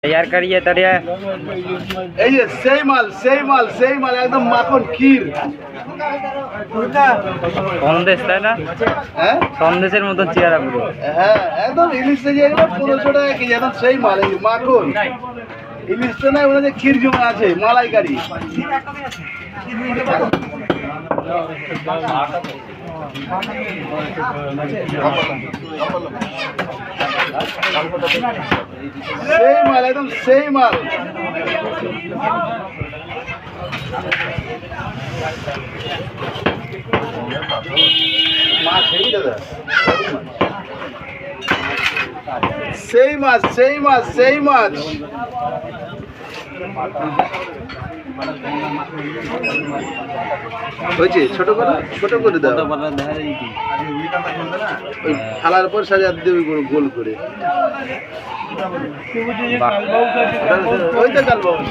यार करिए तरिया এই যে সেই মাল একদম মাখন ক্ষীর। সন্দেশ তাই না? হ্যাঁ সন্দেশের মতন চেহারা পুরো। হ্যাঁ একদম ইলিশটা যে এগুলো 1500 টাকা কেজি, একদম সেই মাল। এই মাখন ইলিশটা না, ওরা যে ক্ষীর জমা আছে মালাইকারি। সেই মাল, একদম সেই মাল। সেই মাছ, সেই মাছ, সেই মাছ। হয়েছে ছোট করে দাও, ওই থালার পর সাজা দেবে গোল করে। ওই তো কালবাবু।